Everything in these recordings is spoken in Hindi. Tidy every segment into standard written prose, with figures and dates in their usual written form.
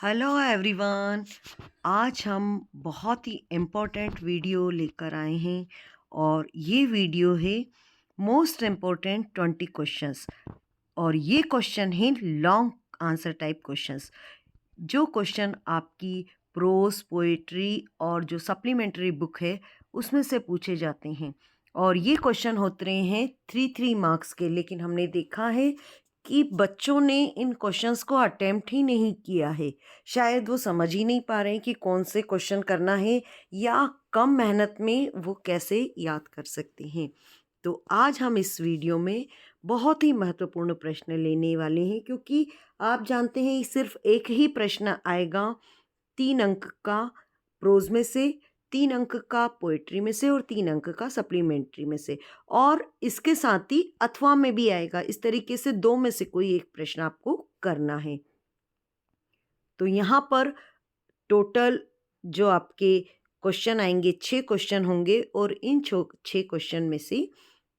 Hello everyone. आज हम बहुत ही इम्पोर्टेंट वीडियो लेकर आए हैं और ये वीडियो है मोस्ट इम्पोर्टेंट 20 क्वेश्चंस। और ये क्वेश्चन है लॉन्ग आंसर टाइप क्वेश्चंस। जो क्वेश्चन आपकी प्रोज पोएट्री और जो सप्लीमेंट्री बुक है उसमें से पूछे जाते हैं। और ये क्वेश्चन होते हैं 3 मार्क्स के, लेकिन हमने देखा है कि बच्चों ने इन क्वेश्चंस को अटेम्प्ट ही नहीं किया है। शायद वो समझ ही नहीं पा रहे हैं कि कौन से क्वेश्चन करना है या कम मेहनत में वो कैसे याद कर सकते हैं। तो आज हम इस वीडियो में बहुत ही महत्वपूर्ण प्रश्न लेने वाले हैं, क्योंकि आप जानते हैं सिर्फ एक ही प्रश्न आएगा 3 अंक का प्रोज में से, 3 अंक का पोएट्री में से और 3 अंक का सप्लीमेंट्री में से, और इसके साथ ही अथवा में भी आएगा। इस तरीके से 2 में से कोई एक प्रश्न आपको करना है। तो यहाँ पर टोटल जो आपके क्वेश्चन आएंगे 6 क्वेश्चन होंगे और इन 6 क्वेश्चन में से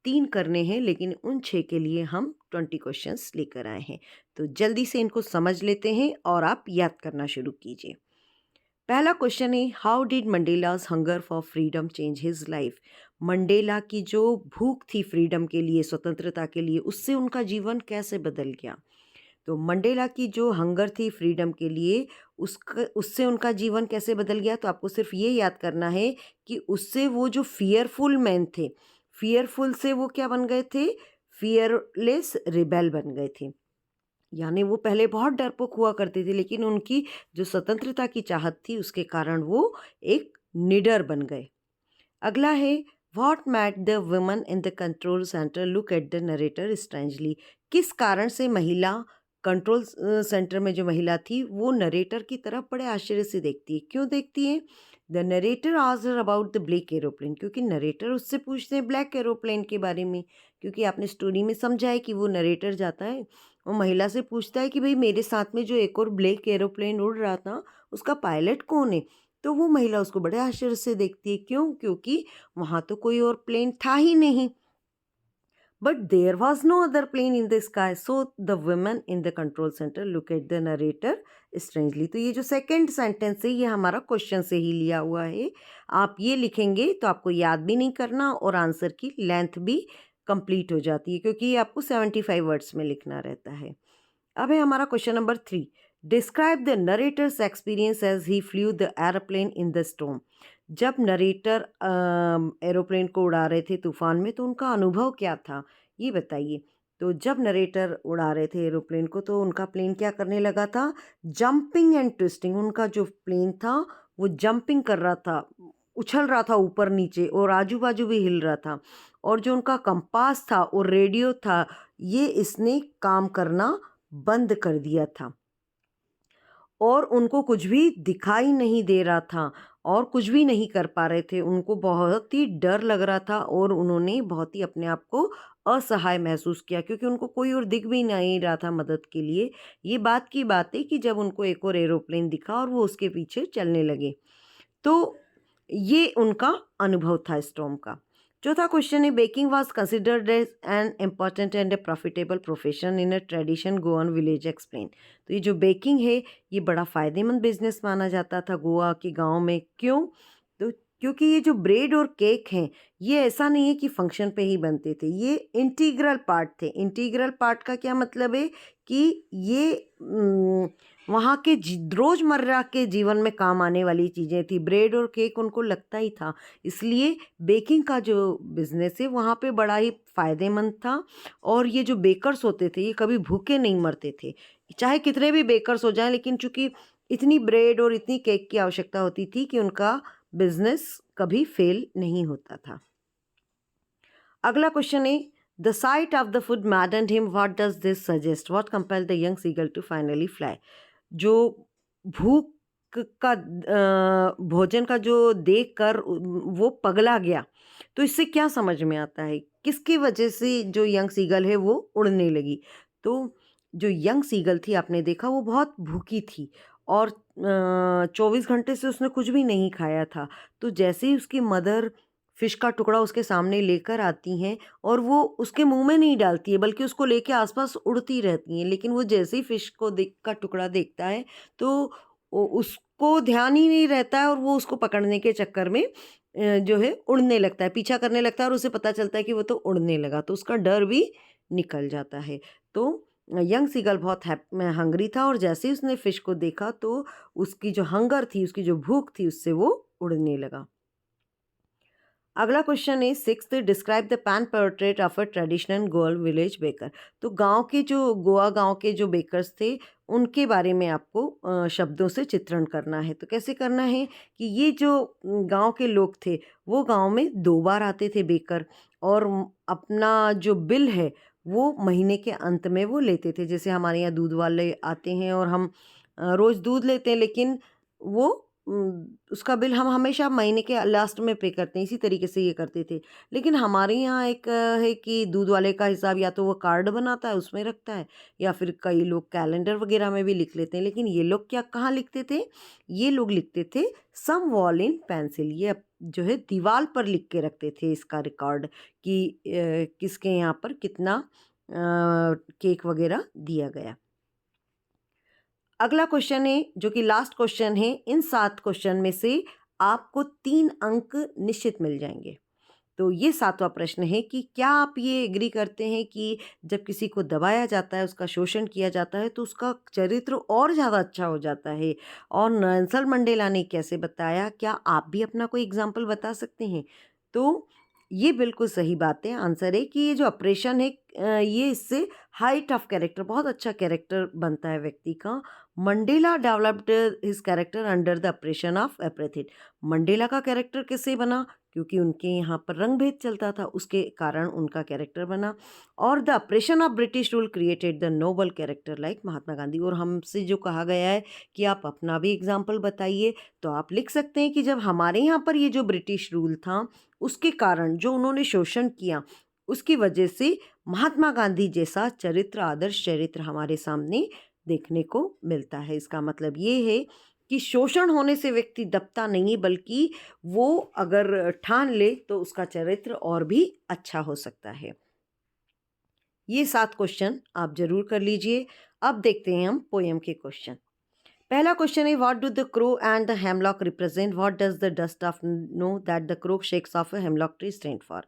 3 करने हैं, लेकिन उन 6 के लिए हम 20 क्वेश्चंस लेकर आए हैं। तो जल्दी से इनको समझ लेते हैं और आप याद करना शुरू कीजिए। पहला क्वेश्चन है, how did Mandela's hunger for freedom change his life. Mandela की जो भूख थी फ्रीडम के लिए, स्वतंत्रता के लिए, उससे उनका जीवन कैसे बदल गया। तो मंडेला की जो हंगर थी फ्रीडम के लिए, उससे उनका जीवन कैसे बदल गया। तो आपको सिर्फ ये याद करना है कि उससे वो जो फियरफुल मैन थे, फियरफुल से वो क्या बन गए थे, फियरलेस रिबेल बन गए थे। यानी वो पहले बहुत डरपोक हुआ करते थे, लेकिन उनकी जो स्वतंत्रता की चाहत थी उसके कारण वो एक निडर बन गए। अगला है, what made the woman in the control centre look at the narrator strangely. किस कारण से महिला कंट्रोल सेंटर में जो महिला थी वो नरेटर की तरफ बड़े आश्चर्य से देखती है। क्यों देखती है। The narrator asked her about the black aeroplane, क्योंकि नरेटर उससे पूछते हैं ब्लैक एरोप्लेन के बारे में। क्योंकि आपने स्टोरी में समझा है कि वो नरेटर जाता है, वो महिला से पूछता है कि भाई मेरे साथ में जो एक और ब्लैक एरोप्लेन उड़ रहा था उसका पायलट कौन है। तो वो महिला उसको बड़े आश्चर्य से देखती है। क्यों। क्योंकि वहाँ तो कोई और प्लेन था ही नहीं। But there was no other plane in the sky, so the women in the control centre look at the narrator strangely. तो ये जो सेकेंड सेंटेंस है ये हमारा क्वेश्चन से ही लिया हुआ है। आप ये लिखेंगे तो आपको याद भी नहीं करना और आंसर की लेंथ भी कंप्लीट हो जाती है, क्योंकि ये आपको 75 वर्ड्स में लिखना रहता है। अब है हमारा question number 3, describe the narrator's experience as he flew the aeroplane in the storm. जब नरेटर एरोप्लेन को उड़ा रहे थे तूफान में, तो उनका अनुभव क्या था ये बताइए। तो जब नरेटर उड़ा रहे थे एरोप्लेन को, तो उनका प्लेन क्या करने लगा था, जंपिंग एंड ट्विस्टिंग। उनका जो प्लेन था वो जंपिंग कर रहा था, उछल रहा था ऊपर नीचे, और आजू बाजू भी हिल रहा था। और जो उनका कंपास था और रेडियो था, ये इसने काम करना बंद कर दिया था, और उनको कुछ भी दिखाई नहीं दे रहा था और कुछ भी नहीं कर पा रहे थे। उनको बहुत ही डर लग रहा था और उन्होंने बहुत ही अपने आप को असहाय महसूस किया, क्योंकि उनको कोई और दिख भी नहीं रहा था मदद के लिए। ये बात की बात है कि जब उनको एक और एरोप्लेन दिखा और वो उसके पीछे चलने लगे। तो ये उनका अनुभव था स्टॉर्म का। चौथा क्वेश्चन है, baking was considered as an important and a profitable profession in a tradition Goan village, explain. तो ये जो बेकिंग है ये बड़ा फ़ायदेमंद बिजनेस माना जाता था गोवा के गांव में। क्यों। तो क्योंकि ये जो ब्रेड और केक हैं ये ऐसा नहीं है कि फंक्शन पे ही बनते थे, ये इंटीग्रल पार्ट थे। इंटीग्रल पार्ट का क्या मतलब है कि ये वहाँ के रोज़मर्रा के जीवन में काम आने वाली चीज़ें थी। ब्रेड और केक उनको लगता ही था, इसलिए बेकिंग का जो बिज़नेस है वहाँ पे बड़ा ही फ़ायदेमंद था। और ये जो बेकर्स होते थे ये कभी भूखे नहीं मरते थे, चाहे कितने भी बेकर्स हो जाएं, लेकिन चूंकि इतनी ब्रेड और इतनी केक की आवश्यकता होती थी कि उनका बिजनेस कभी फेल नहीं होता था। अगला क्वेश्चन है, the sight of the food maddened him, what does this suggest, what compelled the young seagull to finally fly. जो भूख का भोजन का जो देख कर वो पगला गया, तो इससे क्या समझ में आता है, किसकी वजह से जो यंग सीगल है वो उड़ने लगी। तो जो यंग सीगल थी आपने देखा वो बहुत भूखी थी और 24 घंटे से उसने कुछ भी नहीं खाया था। तो जैसे ही उसकी मदर फिश का टुकड़ा उसके सामने लेकर आती हैं और वो उसके मुंह में नहीं डालती है बल्कि उसको लेके आसपास उड़ती रहती हैं, लेकिन वो जैसे ही फिश को देख का टुकड़ा देखता है तो उसको ध्यान ही नहीं रहता है और वो उसको पकड़ने के चक्कर में जो है उड़ने लगता है, पीछा करने लगता है और उसे पता चलता है कि वो तो उड़ने लगा, तो उसका डर भी निकल जाता है। तो यंग सीगल बहुत हंग्री था और जैसे ही उसने फिश को देखा तो उसकी जो हंगर थी, उसकी जो भूख थी, उससे वो उड़ने लगा। अगला क्वेश्चन है sixth, describe the pan portrait of a traditional Goa village baker. तो गांव के जो गोवा गांव के जो बेकर्स थे उनके बारे में आपको शब्दों से चित्रण करना है। तो कैसे करना है कि ये जो गांव के लोग थे वो गांव में 2 बार आते थे बेकर, और अपना जो बिल है वो महीने के अंत में वो लेते थे। जैसे हमारे यहाँ दूध वाले आते हैं और हम रोज़ दूध लेते हैं, लेकिन वो उसका बिल हम हमेशा महीने के लास्ट में पे करते हैं, इसी तरीके से ये करते थे। लेकिन हमारे यहाँ एक है कि दूध वाले का हिसाब या तो वो कार्ड बनाता है उसमें रखता है, या फिर कई लोग कैलेंडर वगैरह में भी लिख लेते हैं। लेकिन ये लोग क्या कहाँ लिखते थे, ये लोग लिखते थे सम वॉल इन पेंसिल। ये जो है दीवार पर लिख के रखते थे इसका रिकॉर्ड कि किसके यहाँ पर कितना केक वगैरह दिया गया। अगला क्वेश्चन है जो कि लास्ट क्वेश्चन है, इन 7 क्वेश्चन में से आपको 3 अंक निश्चित मिल जाएंगे। तो ये 7वां प्रश्न है कि क्या आप ये एग्री करते हैं कि जब किसी को दबाया जाता है, उसका शोषण किया जाता है, तो उसका चरित्र और ज़्यादा अच्छा हो जाता है? और नेल्सन मंडेला ने कैसे बताया? क्या आप भी अपना कोई एग्जाम्पल बता सकते हैं? तो ये बिल्कुल सही बात है। आंसर है कि ये जो ऑपरेशन है ये इससे हाइट ऑफ कैरेक्टर, बहुत अच्छा कैरेक्टर बनता है व्यक्ति का। Mandela developed his character under the oppression of apartheid. Mandela का कैरेक्टर कैसे बना? क्योंकि उनके यहाँ पर रंग भेद चलता था, उसके कारण उनका कैरेक्टर बना। और the oppression of British rule created the noble character like Mahatma Gandhi. और हमसे जो कहा गया है कि आप अपना भी एग्जाम्पल बताइए, तो आप लिख सकते हैं कि जब हमारे यहाँ पर ये जो ब्रिटिश रूल था उसके कारण जो उन्होंने शोषण किया, उसकी वजह से महात्मा गांधी जैसा चरित्र, आदर्श चरित्र हमारे सामने देखने को मिलता है। इसका मतलब ये है कि शोषण होने से व्यक्ति दबता नहीं, बल्कि वो अगर ठान ले तो उसका चरित्र और भी अच्छा हो सकता है। ये 7 क्वेश्चन आप जरूर कर लीजिए। अब देखते हैं हम पोएम के क्वेश्चन। पहला क्वेश्चन है, what do the crow and the hemlock represent? What does the dust of know that the crow shakes of a hemlock tree stand for?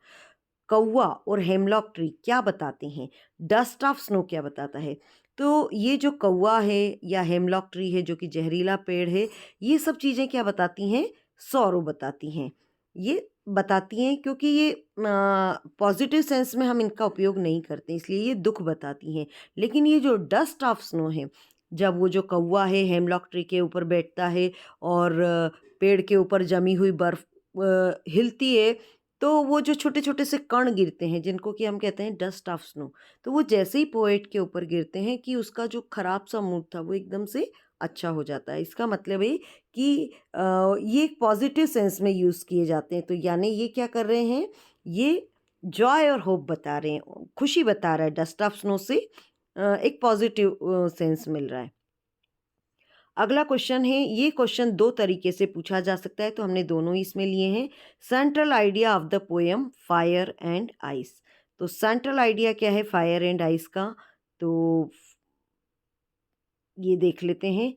कौवा और हेमलॉक ट्री क्या बताते हैं? डस्ट ऑफ स्नो क्या बताता है? तो ये जो कौवा है या हेमलॉक ट्री है जो कि जहरीला पेड़ है, ये सब चीज़ें क्या बताती हैं? सौरो बताती हैं। ये बताती हैं क्योंकि ये पॉजिटिव सेंस में हम इनका उपयोग नहीं करते, इसलिए ये दुख बताती हैं। लेकिन ये जो डस्ट ऑफ स्नो है, जब वो जो कौवा है हेमलॉक ट्री के ऊपर बैठता है और पेड़ के ऊपर जमी हुई बर्फ हिलती है, तो वो जो छोटे-छोटे से कण गिरते हैं जिनको कि हम कहते हैं डस्ट ऑफ स्नो, तो वो जैसे ही पोएट के ऊपर गिरते हैं कि उसका जो खराब सा मूड था वो एकदम से अच्छा हो जाता है। इसका मतलब है कि ये एक पॉजिटिव सेंस में यूज़ किए जाते हैं। तो यानी ये क्या कर रहे हैं, ये जॉय और होप बता रहे हैं, खुशी बता रहा है। डस्ट ऑफ स्नो से एक पॉजिटिव सेंस मिल रहा है। अगला क्वेश्चन है, ये क्वेश्चन 2 तरीके से पूछा जा सकता है, तो हमने दोनों ही इसमें लिए हैं। Central idea of the poem fire and ice. तो सेंट्रल आइडिया क्या है फायर एंड आइस का? तो ये देख लेते हैं